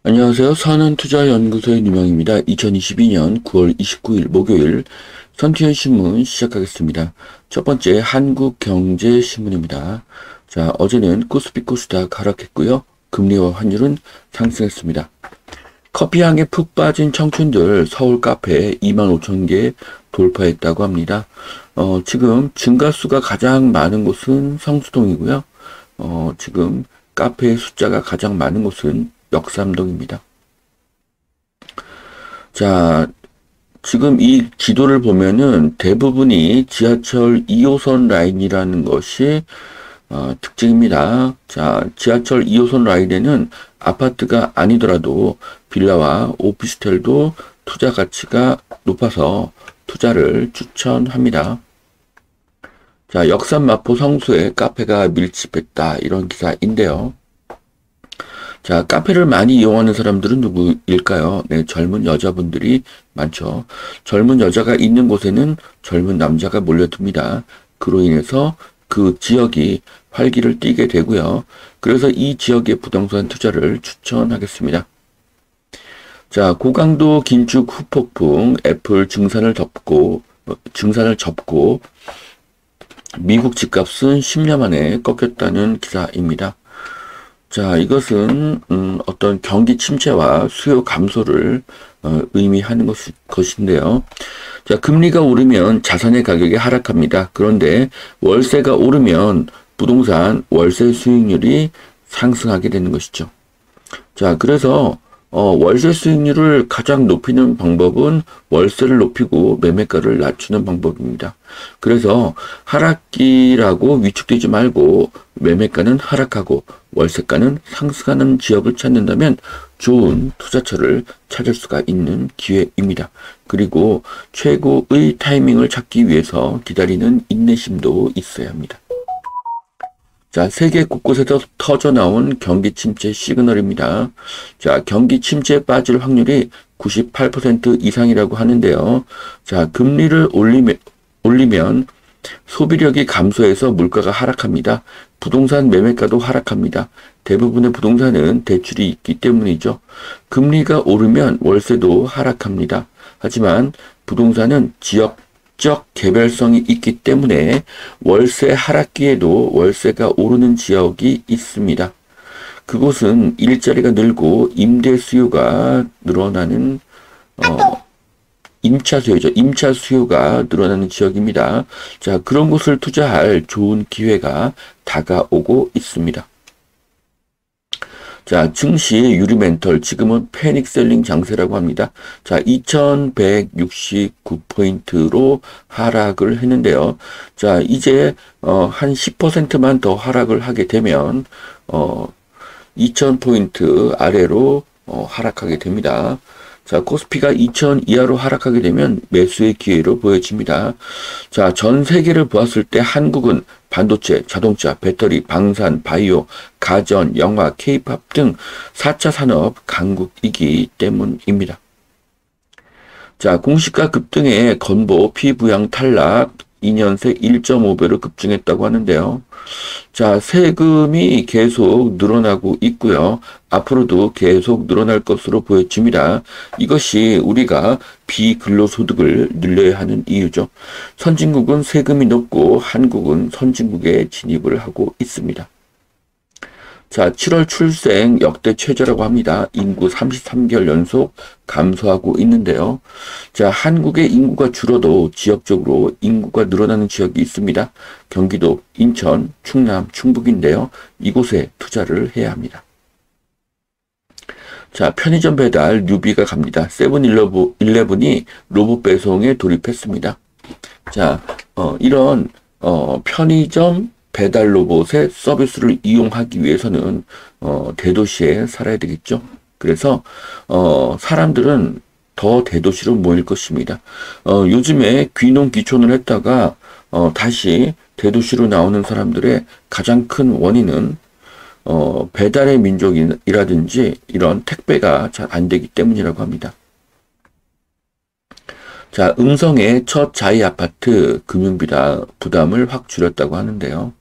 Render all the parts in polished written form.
안녕하세요. 선한투자연구소의 유명입니다. 2022년 9월 29일 목요일 선티현신문 시작하겠습니다. 첫 번째 한국경제신문입니다. 자, 어제는 코스피 코스닥 하락했고요. 금리와 환율은 상승했습니다. 커피향에 푹 빠진 청춘들 서울 카페 25,000개 돌파했다고 합니다. 지금 증가수가 가장 많은 곳은 성수동이고요. 지금 카페의 숫자가 가장 많은 곳은 역삼동입니다. 자, 지금 이 지도를 보면은 대부분이 지하철 2호선 라인이라는 것이 특징입니다. 자, 지하철 2호선 라인에는 아파트가 아니더라도 빌라와 오피스텔도 투자 가치가 높아서 투자를 추천합니다. 자, 역삼 마포 성수에 카페가 밀집했다, 이런 기사인데요. 자, 카페를 많이 이용하는 사람들은 누구일까요? 네, 젊은 여자분들이 많죠. 젊은 여자가 있는 곳에는 젊은 남자가 몰려듭니다. 그로 인해서 그 지역이 활기를 띠게 되고요. 그래서 이 지역의 부동산 투자를 추천하겠습니다. 자, 고강도 긴축 후폭풍, 애플 증산을 접고 미국 집값은 10년 만에 꺾였다는 기사입니다. 자, 이것은 어떤 경기 침체와 수요 감소를 의미하는 것인데요. 자, 금리가 오르면 자산의 가격이 하락합니다. 그런데 월세가 오르면 부동산 월세 수익률이 상승하게 되는 것이죠. 자, 그래서 월세 수익률을 가장 높이는 방법은 월세를 높이고 매매가를 낮추는 방법입니다. 그래서 하락기라고 위축되지 말고 매매가는 하락하고 월세가는 상승하는 지역을 찾는다면 좋은 투자처를 찾을 수가 있는 기회입니다. 그리고 최고의 타이밍을 찾기 위해서 기다리는 인내심도 있어야 합니다. 자, 세계 곳곳에서 터져나온 경기 침체 시그널입니다. 자, 경기 침체에 빠질 확률이 98% 이상이라고 하는데요. 자, 금리를 올리면 소비력이 감소해서 물가가 하락합니다. 부동산 매매가도 하락합니다. 대부분의 부동산은 대출이 있기 때문이죠. 금리가 오르면 월세도 하락합니다. 하지만 부동산은 지역적 개별성이 있기 때문에 월세 하락기에도 월세가 오르는 지역이 있습니다. 그곳은 일자리가 늘고 임대 수요가 늘어나는 임차 수요죠. 임차 수요가 늘어나는 지역입니다. 자, 그런 곳을 투자할 좋은 기회가 다가오고 있습니다. 자, 증시 유리멘털, 지금은 패닉셀링 장세라고 합니다. 자, 2169포인트로 하락을 했는데요. 자, 이제 한 10%만 더 하락을 하게 되면 2000포인트 아래로 하락하게 됩니다. 자, 코스피가 2000 이하로 하락하게 되면 매수의 기회로 보여집니다. 자, 전 세계를 보았을 때 한국은 반도체, 자동차, 배터리, 방산, 바이오, 가전, 영화, 케이팝 등 4차 산업 강국이기 때문입니다. 자, 공시가 급등에 건보, 피부양 탈락, 2년 새 1.5배로 급증했다고 하는데요. 자, 세금이 계속 늘어나고 있고요. 앞으로도 계속 늘어날 것으로 보여집니다. 이것이 우리가 비근로소득을 늘려야 하는 이유죠. 선진국은 세금이 높고 한국은 선진국에 진입을 하고 있습니다. 자, 7월 출생 역대 최저라고 합니다. 인구 33개월 연속 감소하고 있는데요. 자, 한국의 인구가 줄어도 지역적으로 인구가 늘어나는 지역이 있습니다. 경기도, 인천, 충남, 충북인데요. 이곳에 투자를 해야 합니다. 자, 편의점 배달 뉴비가 갑니다. 세븐일레븐이 로봇 배송에 돌입했습니다. 자, 이런 편의점 배달 로봇의 서비스를 이용하기 위해서는 대도시에 살아야 되겠죠. 그래서 사람들은 더 대도시로 모일 것입니다. 요즘에 귀농 귀촌을 했다가 다시 대도시로 나오는 사람들의 가장 큰 원인은 배달의 민족이라든지 이런 택배가 잘 안 되기 때문이라고 합니다. 자, 음성의 첫 자이 아파트 금융비다 부담을 확 줄였다고 하는데요.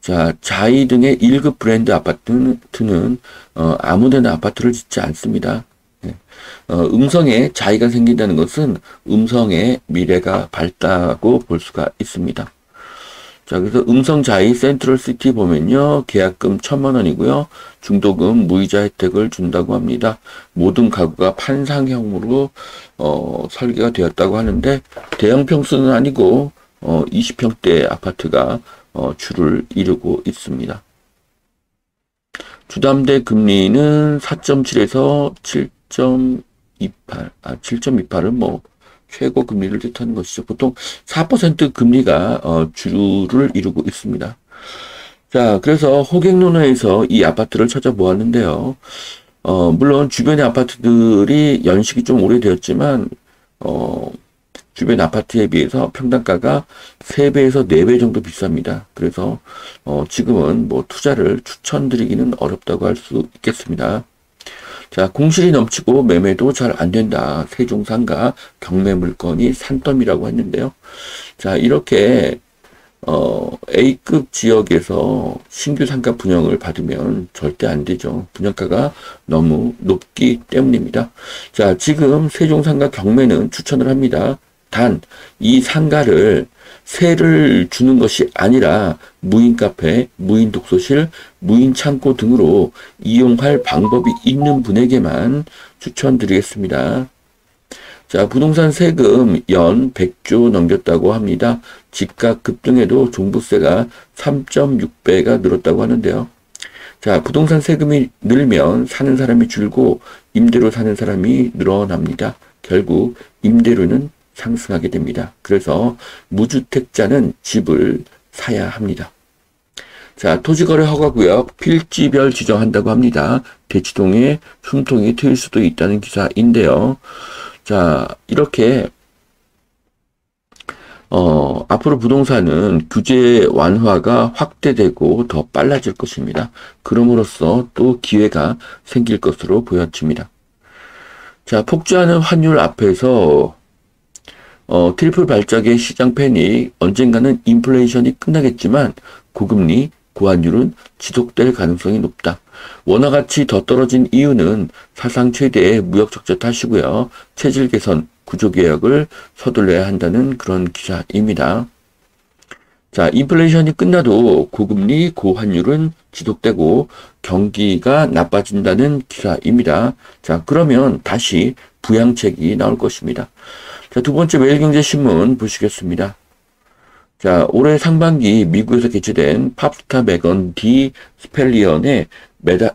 자, 자이 등의 1급 브랜드 아파트는 아무데나 아파트를 짓지 않습니다. 예. 음성에 자이가 생긴다는 것은 음성의 미래가 밝다고 볼 수가 있습니다. 자, 그래서 음성 자이 센트럴시티 보면요, 계약금 1,000만 원이고요, 중도금 무이자 혜택을 준다고 합니다. 모든 가구가 판상형으로 설계가 되었다고 하는데, 대형 평수는 아니고 20평대 아파트가 주를 이루고 있습니다. 주담대 금리는 4.7에서 7.28, 7.28은 뭐 최고 금리를 뜻하는 것이죠. 보통 4% 금리가 주를 이루고 있습니다. 자, 그래서 호갱노노에서 이 아파트를 찾아보았는데요. 물론 주변의 아파트들이 연식이 좀 오래되었지만 주변 아파트에 비해서 평당가가 3배에서 4배 정도 비쌉니다. 그래서 지금은 뭐 투자를 추천드리기는 어렵다고 할 수 있겠습니다. 자, 공실이 넘치고 매매도 잘 안 된다. 세종상가 경매 물건이 산더미라고 했는데요. 자, 이렇게 A급 지역에서 신규 상가 분양을 받으면 절대 안 되죠. 분양가가 너무 높기 때문입니다. 자, 지금 세종상가 경매는 추천을 합니다. 단, 이 상가를 세를 주는 것이 아니라 무인 카페, 무인 독서실, 무인 창고 등으로 이용할 방법이 있는 분에게만 추천드리겠습니다. 자, 부동산 세금 연 100조 넘겼다고 합니다. 집값 급등에도 종부세가 3.6배가 늘었다고 하는데요. 자, 부동산 세금이 늘면 사는 사람이 줄고 임대로 사는 사람이 늘어납니다. 결국 임대료는 상승하게 됩니다. 그래서 무주택자는 집을 사야 합니다. 자, 토지거래 허가구역 필지별 지정한다고 합니다. 대치동에 숨통이 트일 수도 있다는 기사인데요. 자, 이렇게 앞으로 부동산은 규제 완화가 확대되고 더 빨라질 것입니다. 그럼으로써 또 기회가 생길 것으로 보여집니다. 자, 폭주하는 환율 앞에서 트리플 발작의 시장 패닉, 언젠가는 인플레이션이 끝나겠지만 고금리, 고환율은 지속될 가능성이 높다. 원화가치 더 떨어진 이유는 사상 최대의 무역 적자 탓이고요. 체질 개선, 구조 개혁을 서둘러야 한다는 그런 기사입니다. 자, 인플레이션이 끝나도 고금리, 고환율은 지속되고 경기가 나빠진다는 기사입니다. 자, 그러면 다시 부양책이 나올 것입니다. 자, 두 번째 매일경제신문 보시겠습니다. 자, 올해 상반기 미국에서 개최된 팝스타 메건 디 스펠리언의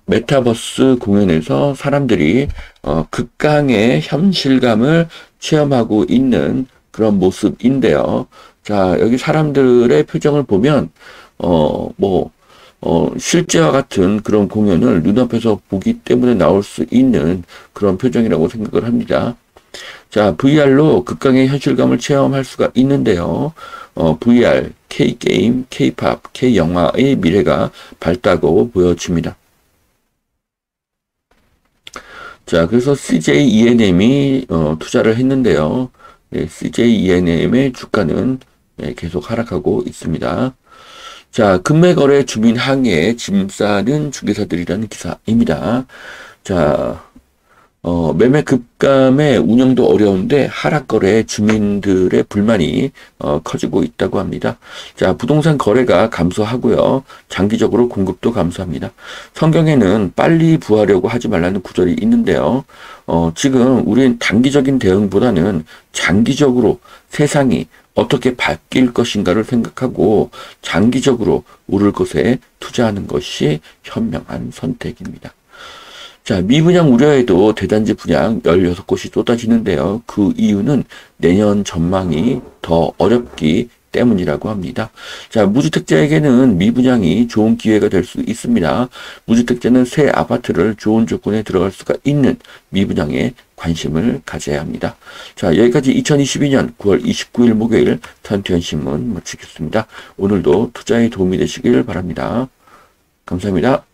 메타버스 공연에서 사람들이 극강의 현실감을 체험하고 있는 그런 모습인데요. 자, 여기 사람들의 표정을 보면 실제와 같은 그런 공연을 눈앞에서 보기 때문에 나올 수 있는 그런 표정이라고 생각을 합니다. 자, VR로 극강의 현실감을 체험할 수가 있는데요. VR, K-게임, K-팝, K-영화의 미래가 밝다고 보여집니다. 자, 그래서 CJ ENM이 투자를 했는데요. 네, CJ ENM의 주가는 계속 하락하고 있습니다. 자, 금매거래 주민 항해에 짐 싸는 중개사들이라는 기사입니다. 자, 매매 급감의 운영도 어려운데 하락거래에 주민들의 불만이 커지고 있다고 합니다. 자, 부동산 거래가 감소하고요. 장기적으로 공급도 감소합니다. 성경에는 빨리 부하려고 하지 말라는 구절이 있는데요. 지금 우린 단기적인 대응보다는 장기적으로 세상이 어떻게 바뀔 것인가를 생각하고 장기적으로 오를 것에 투자하는 것이 현명한 선택입니다. 자, 미분양 우려에도 대단지 분양 16곳이 쏟아지는데요. 그 이유는 내년 전망이 더 어렵기 때문이라고 합니다. 자, 무주택자에게는 미분양이 좋은 기회가 될 수 있습니다. 무주택자는 새 아파트를 좋은 조건에 들어갈 수가 있는 미분양에 관심을 가져야 합니다. 자, 여기까지 2022년 9월 29일 목요일 산투현신문 마치겠습니다. 오늘도 투자에 도움이 되시길 바랍니다. 감사합니다.